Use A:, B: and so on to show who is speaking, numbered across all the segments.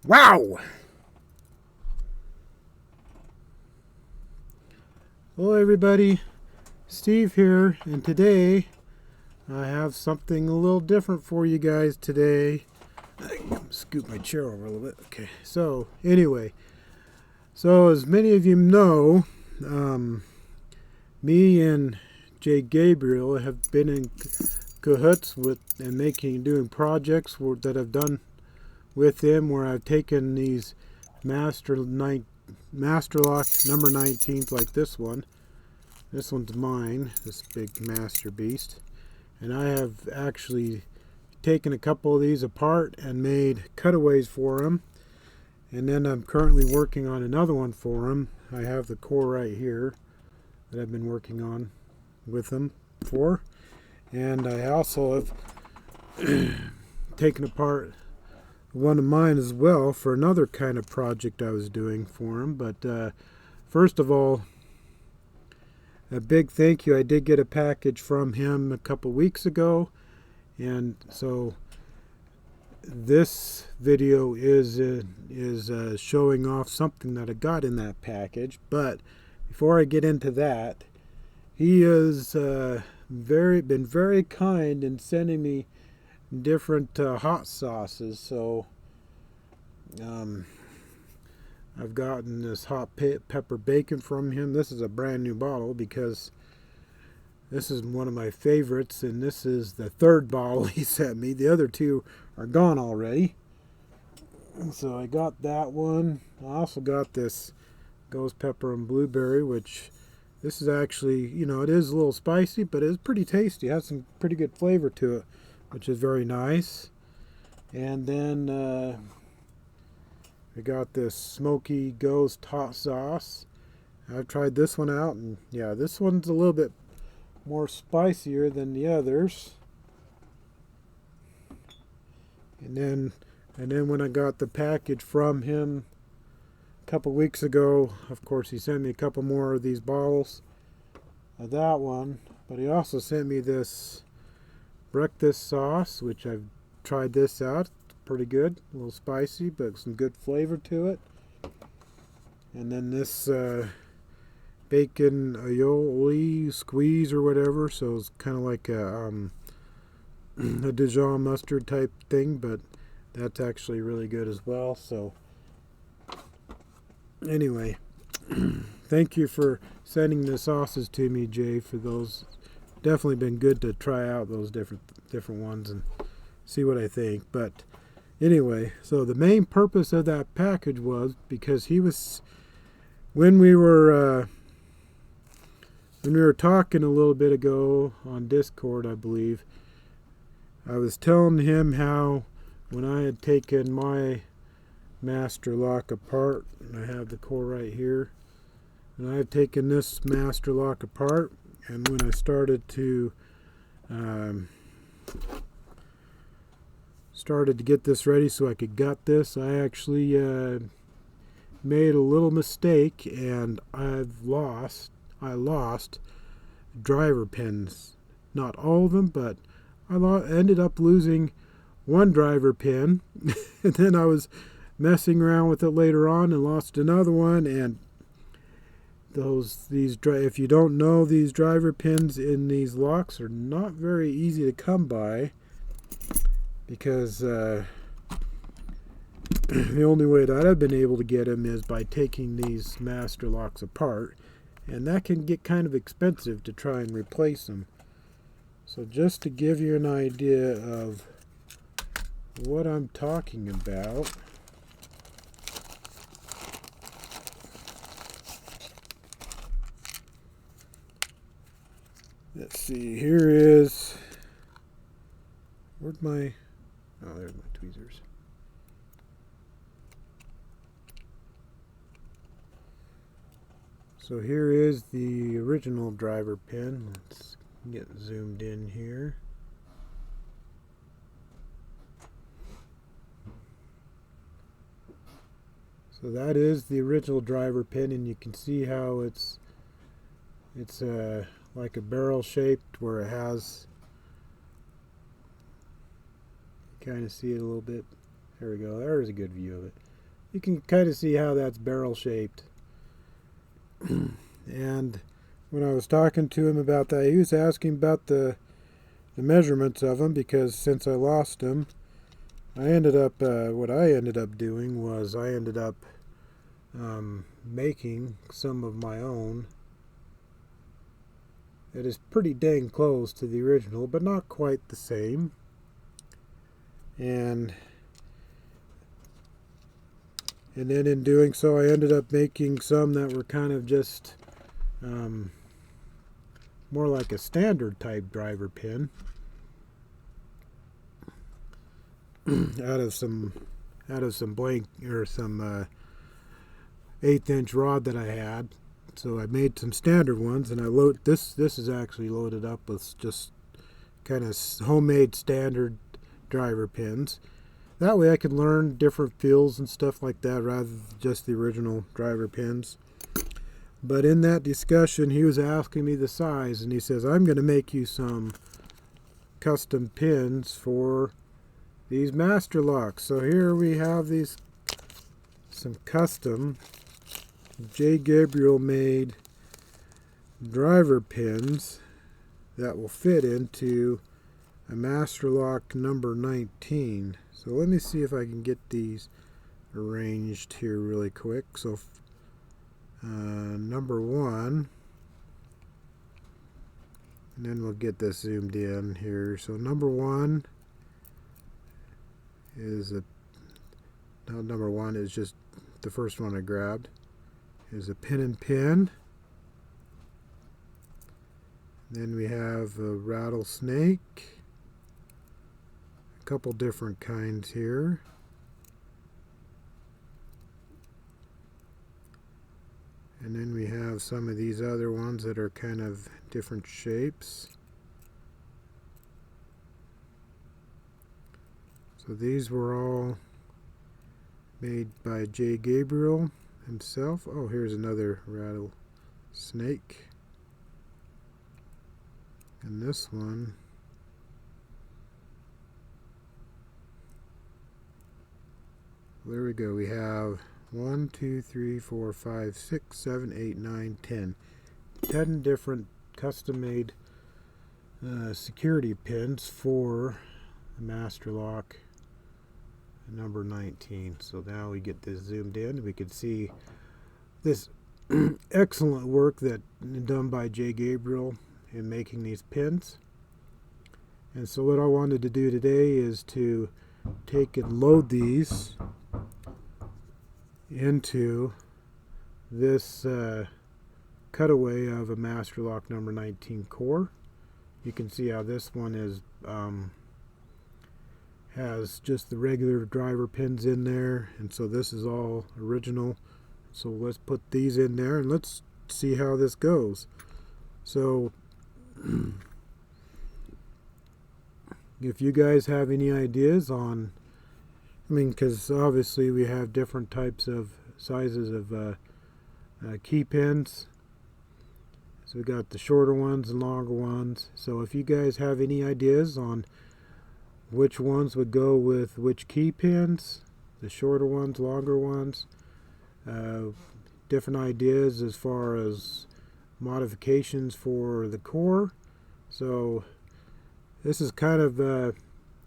A: Wow! Hello everybody, Steve here, and today I have something a little different for you guys today. Scoot my chair over a little bit. Okay, so anyway, as many of you know, me and J Gabriel have been in cahoots with and doing projects that I've done with him where I've taken these Master Lock number 19s like this one. This one's mine, this big Master Beast. And I have actually taken a couple of these apart and made cutaways for them. And then I'm currently working on another one for him. I have the core right here that I've been working on with him for. And I also have taken apart one of mine as well for another kind of project I was doing for him. But first of all, a big thank you. I did get a package from him a couple weeks ago, and so this video is showing off something that I got in that package. But before I get into that, he has been very kind in sending me different hot sauces. So I've gotten this hot pepper bacon from him. This is a brand new bottle because this is one of my favorites, and this is the third bottle he sent me. The other two are gone already. So I got that one. I also got this ghost pepper and blueberry, which this is actually, it is a little spicy, but it's pretty tasty. It has some pretty good flavor to it, which is very nice. And then I got this smoky ghost hot sauce. I've tried this one out, and yeah, this one's a little bit more spicier than the others. And then when I got the package from him a couple weeks ago, of course he sent me a couple more of these bottles of that one, but he also sent me this breakfast sauce, which I've tried this out. Pretty good, a little spicy, but some good flavor to it. And then this bacon aioli squeeze or whatever, so it's kind of like a Dijon mustard type thing, but that's actually really good as well. So anyway, thank you for sending the sauces to me, Jay, for those. Definitely been good to try out those different ones and see what I think. But anyway, so the main purpose of that package was because he was, when we were talking a little bit ago on Discord, I believe, I was telling him how when I had taken my Master Lock apart, and I have the core right here, and I had taken this Master Lock apart, and when I started to get this ready so I could gut this, I actually made a little mistake, and I lost driver pins. Not all of them, but I ended up losing one driver pin, and then I was messing around with it later on and lost another one. And if you don't know, these driver pins in these locks are not very easy to come by, because the only way that I've been able to get them is by taking these master locks apart, and that can get kind of expensive to try and replace them. So just to give you an idea of what I'm talking about, let's see, here is, where'd my, oh, there's my tweezers. So here is the original driver pin. Let's get zoomed in here. So that is the original driver pin, and you can see how it's like a barrel shaped, where it has, you kind of see it a little bit. There we go. There's a good view of it. you can kind of see how that's barrel shaped. And when I was talking to him about that, he was asking about the measurements of them, because since I lost them, I ended up, what I ended up doing was I ended up making some of my own. It is pretty dang close to the original, but not quite the same. And then in doing so, I ended up making some that were kind of just more like a standard type driver pin out of some blank or some 1/8 inch rod that I had. So I made some standard ones, and I load this. This is actually loaded up with just kind of homemade standard driver pins. That way I could learn different feels and stuff like that rather than just the original driver pins. But in that discussion, he was asking me the size, and he says, I'm going to make you some custom pins for these master locks. So here we have these, some custom J Gabriel made driver pins that will fit into a master lock number 19. So let me see if I can get these arranged here really quick. So number 1, and then we'll get this zoomed in here. So number 1 is number 1 is just the first one I grabbed, is a pin and pin. Then we have a rattlesnake, a couple different kinds here. And then we have some of these other ones that are kind of different shapes. So these were all made by J Gabriel himself. Oh, here's another rattlesnake. And this one there we go. We have 1, 2, 3, 4, 5, 6, 7, 8, 9, 10. 10 different custom-made security pins for the master lock number 19. So now we get this zoomed in. We can see this excellent work that done by J Gabriel in making these pins. And so what I wanted to do today is to take and load these into this cutaway of a master lock number 19 core. You can see how this one is has just the regular driver pins in there, and so this is all original. So let's put these in there and let's see how this goes. So if you guys have any ideas on, I mean, because obviously we have different types of sizes of key pins. So we got the shorter ones and longer ones. So if you guys have any ideas on which ones would go with which key pins, the shorter ones, longer ones, different ideas as far as modifications for the core. So this is kind of,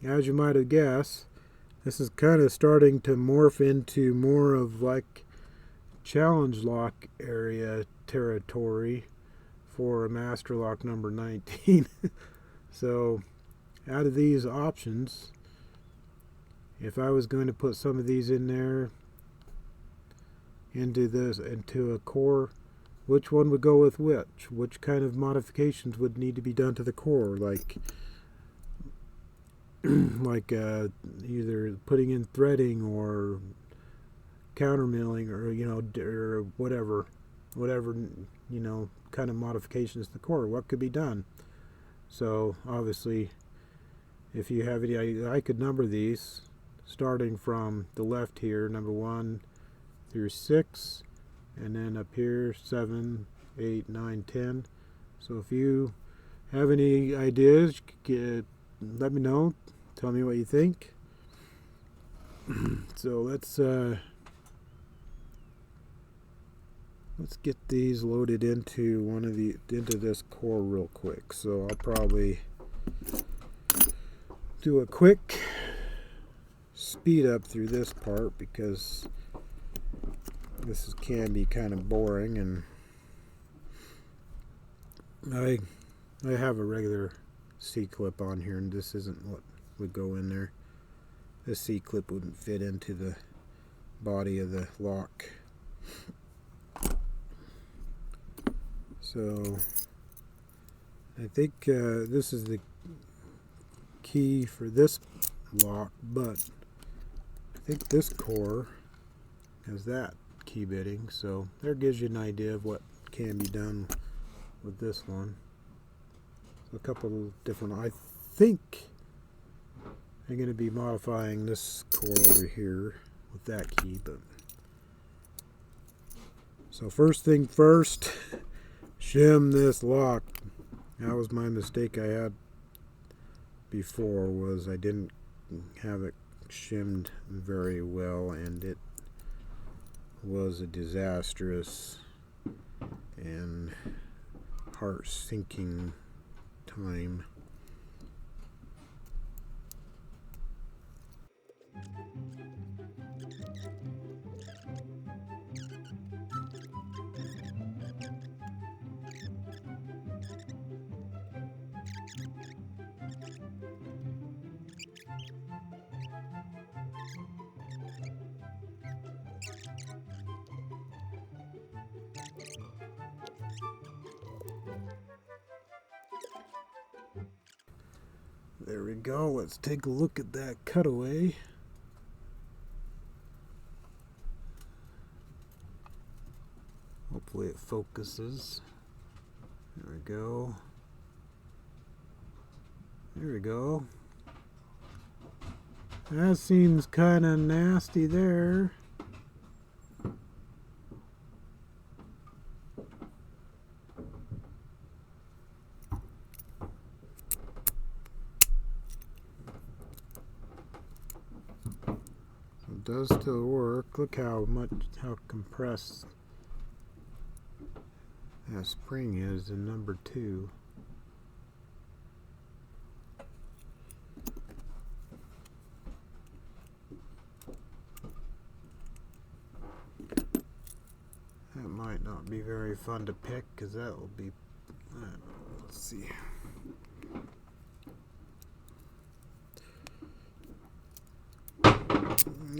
A: as you might have guessed, this is kind of starting to morph into more of like challenge lock area territory for a master lock number 19. So out of these options, if I was going to put some of these in there into a core, which one would go with which kind of modifications would need to be done to the core, like either putting in threading or counter milling, or or whatever kind of modifications to the core, what could be done. So obviously, if you have any idea, I could number these starting from the left here, number 1 through 6, and then up here 7, 8, 9, 10. So if you have any ideas, let me know. Tell me what you think. So let's let's get these loaded into into this core real quick. So I'll probably do a quick speed up through this part because this can be kind of boring, and I have a regular C-clip on here, and this isn't what would go in there. This C-clip wouldn't fit into the body of the lock. So I think this is the key for this lock, but I think this core has that key bitting, so there gives you an idea of what can be done with this one. So a couple of different, I think I'm going to be modifying this core over here with that key, but so first thing first, shim this lock. That was my mistake I had before, was I didn't have it shimmed very well, and it was a disastrous and heart-sinking time. There we go. Let's take a look at that cutaway. Hopefully it focuses. There we go. There we go. That seems kind of nasty there. It does still work. Look how compressed that spring is in number 2. That might not be very fun to pick, because that will be, I don't know, let's see.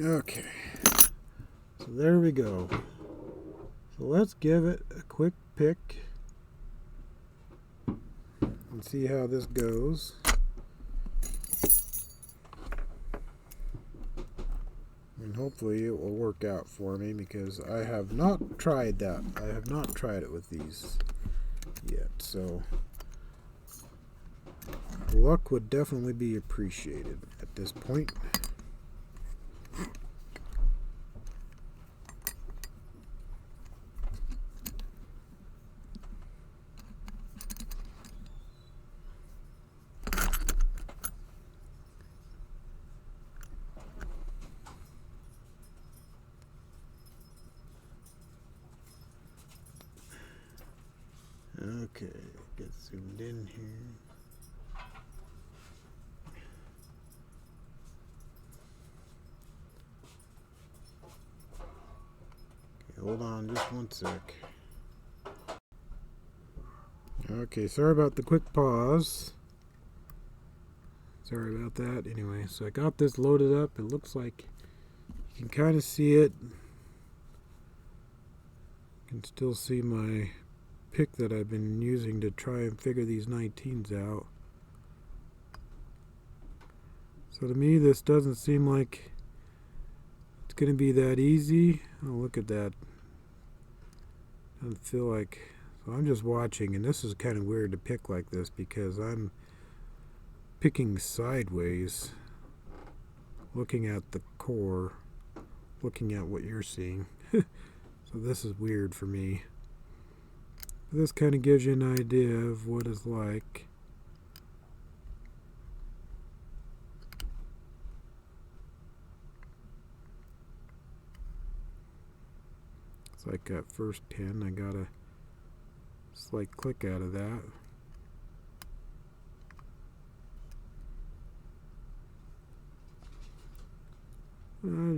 A: Okay, so there we go. So let's give it a quick pick and see how this goes. And hopefully it will work out for me, because I have not tried that. I have not tried it with these yet, so luck would definitely be appreciated at this point. Okay, get zoomed in here. Okay, hold on just one sec. Okay, sorry about the quick pause. Sorry about that. Anyway, so I got this loaded up. It looks like you can kind of see it. You can still see my pick that I've been using to try and figure these 19s out. So to me, this doesn't seem like it's going to be that easy. Oh, look at that. Doesn't feel like... So I'm just watching, and this is kind of weird to pick like this, because I'm picking sideways, looking at the core, looking at what you're seeing. So this is weird for me. This kind of gives you an idea of what it's like. Looks like that first pin, I got a slight click out of that.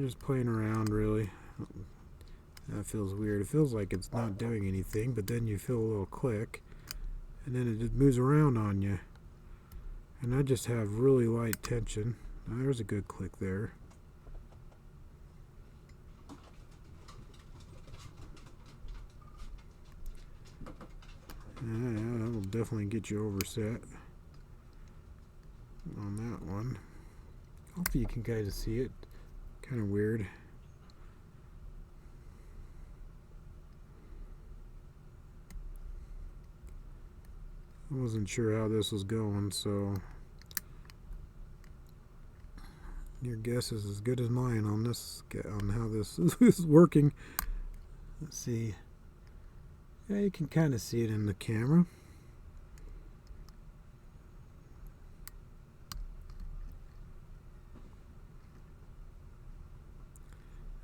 A: Just playing around, really. That feels weird. It feels like it's not doing anything, but then you feel a little click, and then it just moves around on you. And I just have really light tension. There's a good click there. Yeah, that'll definitely get you overset on that one. Hopefully you can kind of see it. Kind of weird. I wasn't sure how this was going, so your guess is as good as mine on this, on how this is working. Let's see. Yeah, you can kind of see it in the camera.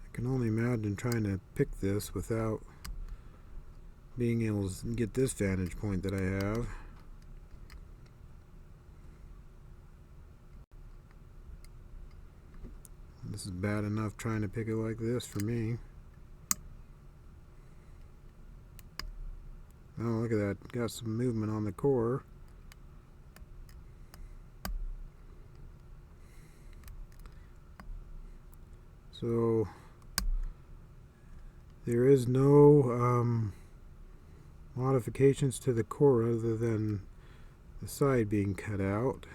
A: I can only imagine trying to pick this without being able to get this vantage point that I have. This is bad enough trying to pick it like this for me. Oh, look at that. Got some movement on the core. So there is no modifications to the core other than the side being cut out.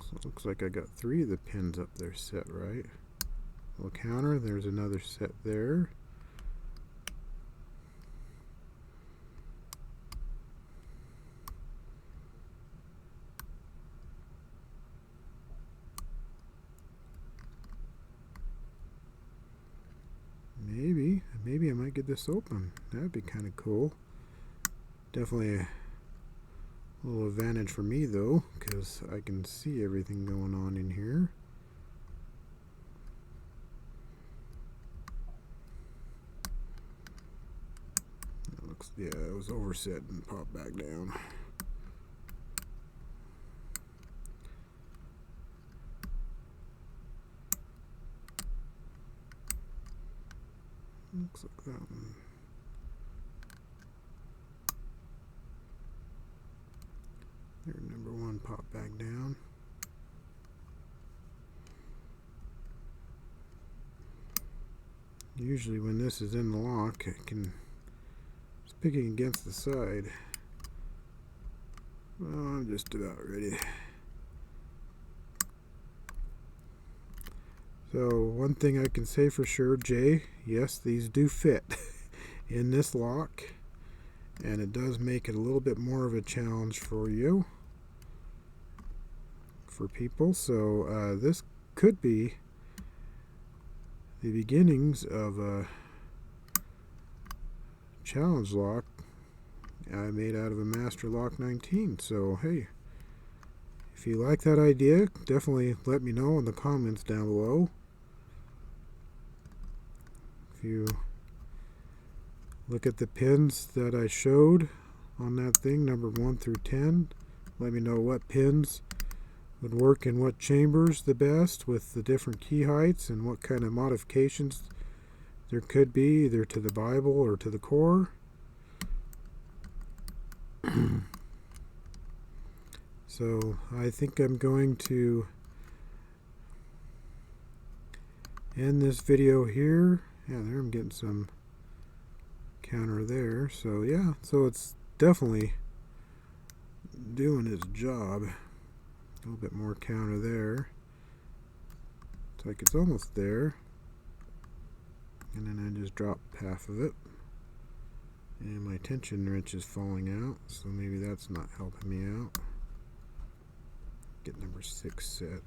A: So it looks like I got 3 of the pins up there set right. Little counter, there's another set there. Maybe I might get this open. That'd be kind of cool. Definitely a little advantage for me though, because I can see everything going on in here. That looks, yeah, it was overset and popped back down. Looks like that one. There, number 1 popped back down. Usually when this is in the lock, it's picking against the side. Well, I'm just about ready. So one thing I can say for sure, Jay, yes, these do fit in this lock, and it does make it a little bit more of a challenge for you, for people. So this could be the beginnings of a challenge lock I made out of a Master Lock 19. So hey, if you like that idea, definitely let me know in the comments down below. If you look at the pins that I showed on that thing, number 1 through 10, let me know what pins would work in what chambers the best with the different key heights and what kind of modifications there could be either to the Bible or to the core. So I think I'm going to end this video here. Yeah, there I'm getting some counter there. So yeah, so it's definitely doing its job. A little bit more counter there. It's like it's almost there. And then I just drop half of it. And my tension wrench is falling out, so maybe that's not helping me out. Get number 6 set.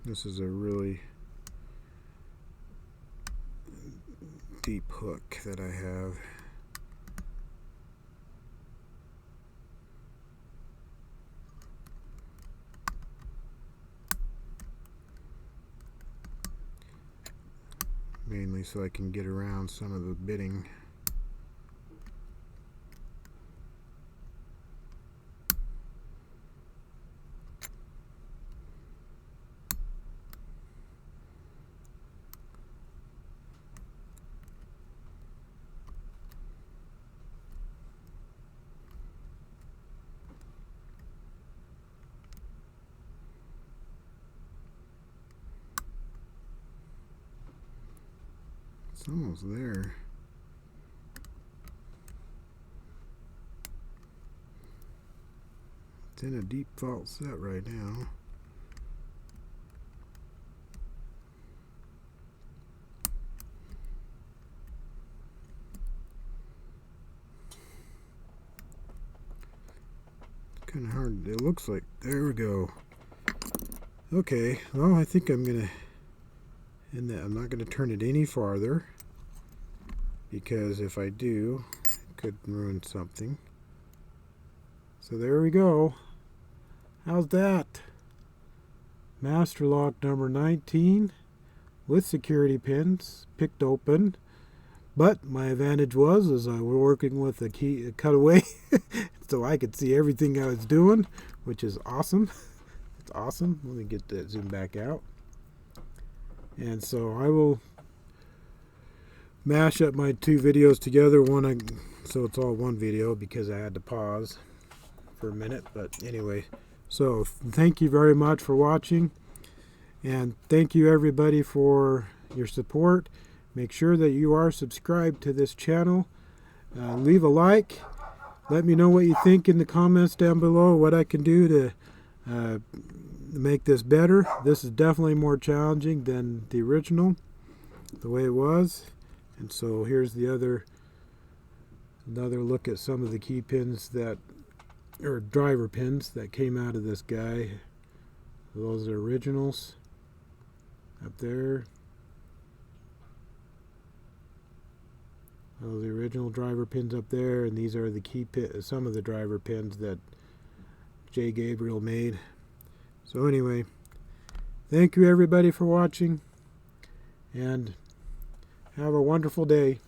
A: This is a really deep hook that I have. Mainly so I can get around some of the bitting. It's almost there. It's in a deep fault set right now. It's kind of hard. It looks like, there we go. Okay, well, I think I'm gonna end that. I'm not gonna turn it any farther, because if I do, it could ruin something. So there we go. How's that? Master lock number 19 with security pins picked open. But my advantage was I was working with a key cutaway, so I could see everything I was doing, which is awesome. It's awesome. Let me get that zoom back out. And so I will mash up my two videos together. So it's all one video because I had to pause for a minute. But anyway, so thank you very much for watching, and thank you everybody for your support. Make sure that you are subscribed to this channel. Leave a like. Let me know what you think in the comments down below, what I can do to make this better. This is definitely more challenging than the original, the way it was. And so here's another look at some of the key pins or driver pins that came out of this guy. Those are originals up there. Those are the original driver pins up there, and these are the some of the driver pins that J Gabriel made. So anyway, thank you everybody for watching, and have a wonderful day.